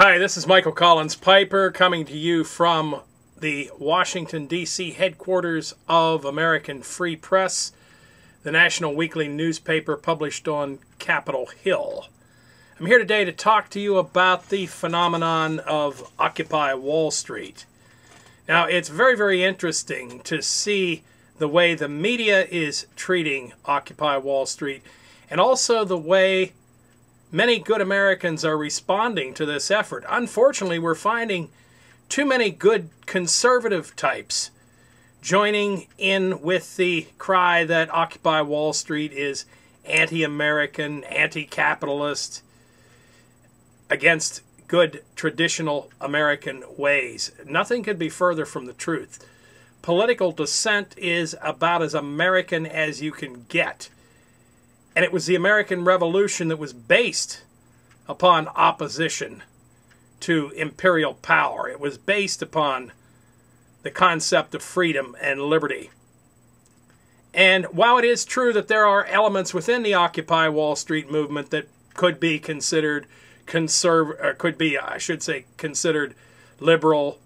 Hi, this is Michael Collins Piper coming to you from the Washington, D.C. headquarters of American Free Press, the national weekly newspaper published on Capitol Hill. I'm here today to talk to you about the phenomenon of Occupy Wall Street. Now, it's very, very interesting to see the way the media is treating Occupy Wall Street, and also the way many good Americans are responding to this effort. Unfortunately, we're finding too many good conservative types joining in with the cry that Occupy Wall Street is anti-American, anti-capitalist, against good traditional American ways. Nothing could be further from the truth. Political dissent is about as American as you can get. And it was the American Revolution that was based upon opposition to imperial power. It was based upon the concept of freedom and liberty. And while it is true that there are elements within the Occupy Wall Street movement that could be considered considered liberal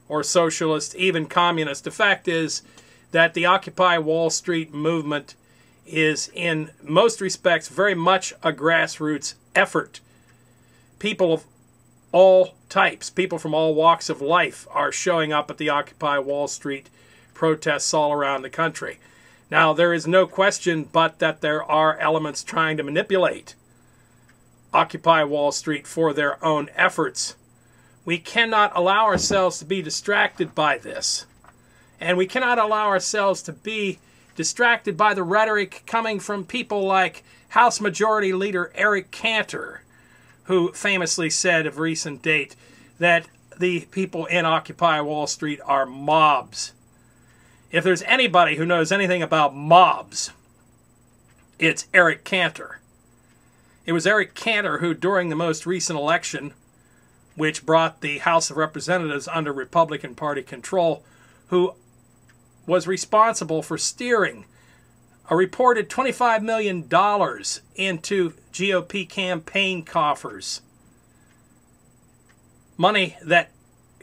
or socialist, even communist, the fact is that the Occupy Wall Street movement is in most respects very much a grassroots effort. People of all types, people from all walks of life are showing up at the Occupy Wall Street protests all around the country. Now, there is no question but that there are elements trying to manipulate Occupy Wall Street for their own efforts. We cannot allow ourselves to be distracted by this. And we cannot allow ourselves to be distracted by the rhetoric coming from people like House Majority Leader Eric Cantor, who famously said of recent date that the people in Occupy Wall Street are mobs. If there's anybody who knows anything about mobs, it's Eric Cantor. It was Eric Cantor who, during the most recent election, which brought the House of Representatives under Republican Party control, who was responsible for steering a reported $25 million into GOP campaign coffers. Money that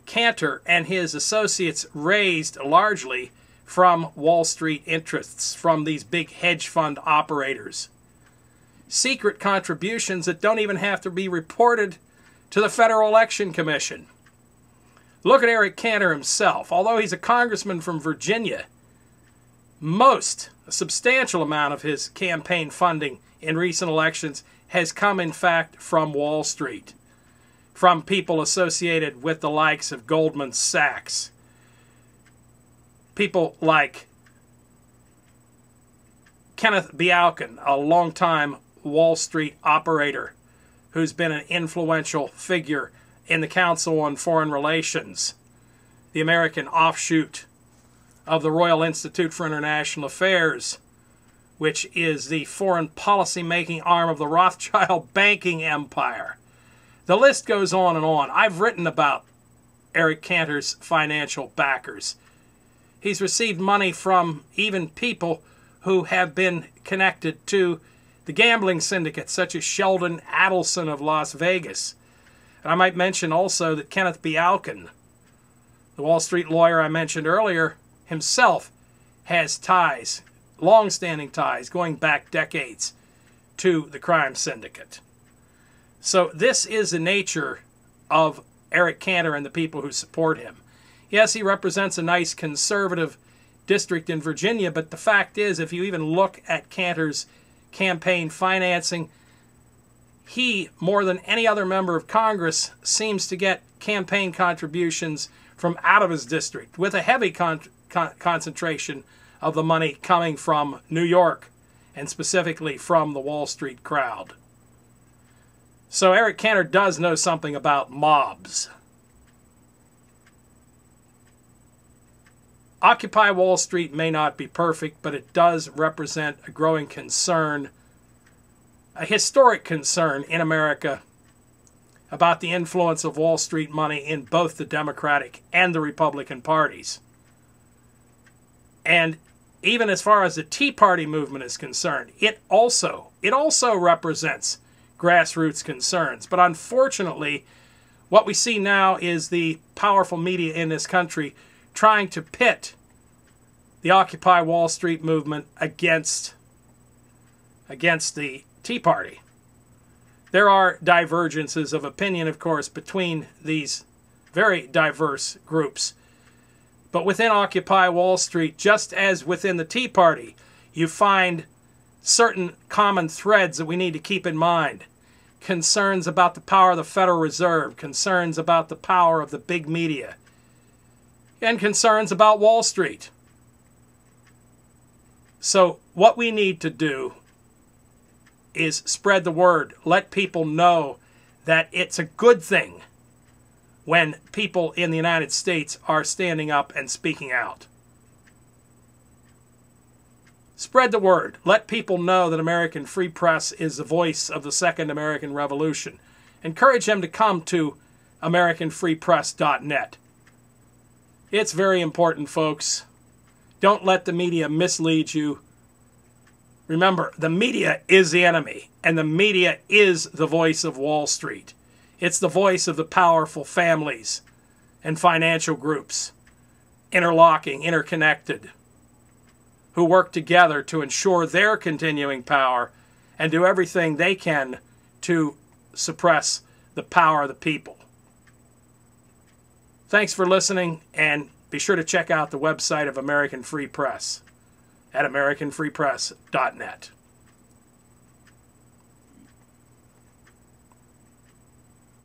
Cantor and his associates raised largely from Wall Street interests, from these big hedge fund operators. Secret contributions that don't even have to be reported to the Federal Election Commission. Look at Eric Cantor himself. Although he's a congressman from Virginia, a substantial amount of his campaign funding in recent elections has come, in fact, from Wall Street, from people associated with the likes of Goldman Sachs, people like Kenneth Bialkin, a longtime Wall Street operator who's been an influential figure in the Council on Foreign Relations, the American offshoot of the Royal Institute for International Affairs, which is the foreign policy-making arm of the Rothschild banking empire. The list goes on and on. I've written about Eric Cantor's financial backers. He's received money from even people who have been connected to the gambling syndicates, such as Sheldon Adelson of Las Vegas. And I might mention also that Kenneth Bialkin, the Wall Street lawyer I mentioned earlier, himself has ties, long-standing ties, going back decades to the crime syndicate. So this is the nature of Eric Cantor and the people who support him. Yes, he represents a nice conservative district in Virginia, but the fact is, if you even look at Cantor's campaign financing, he, more than any other member of Congress, seems to get campaign contributions from out of his district, with a heavy concentration of the money coming from New York, and specifically from the Wall Street crowd. So Eric Cantor does know something about mobs. Occupy Wall Street may not be perfect, but it does represent a growing concern, a historic concern in America about the influence of Wall Street money in both the Democratic and the Republican parties. And even as far as the Tea Party movement is concerned, it also represents grassroots concerns. But unfortunately, What we see now is the powerful media in this country trying to pit the Occupy Wall Street movement against the Tea Party. There are divergences of opinion, of course, between these very diverse groups. But within Occupy Wall Street, just as within the Tea Party, you find certain common threads that we need to keep in mind. Concerns about the power of the Federal Reserve, concerns about the power of the big media, and concerns about Wall Street. So what we need to do is spread the word. Let people know that it's a good thing when people in the United States are standing up and speaking out. Spread the word. Let people know that American Free Press is the voice of the Second American Revolution. Encourage them to come to AmericanFreePress.net. It's very important, folks. Don't let the media mislead you. Remember, the media is the enemy, and the media is the voice of Wall Street. It's the voice of the powerful families and financial groups, interlocking, interconnected, who work together to ensure their continuing power and do everything they can to suppress the power of the people. Thanks for listening, and be sure to check out the website of American Free Press at AmericanFreePress.net.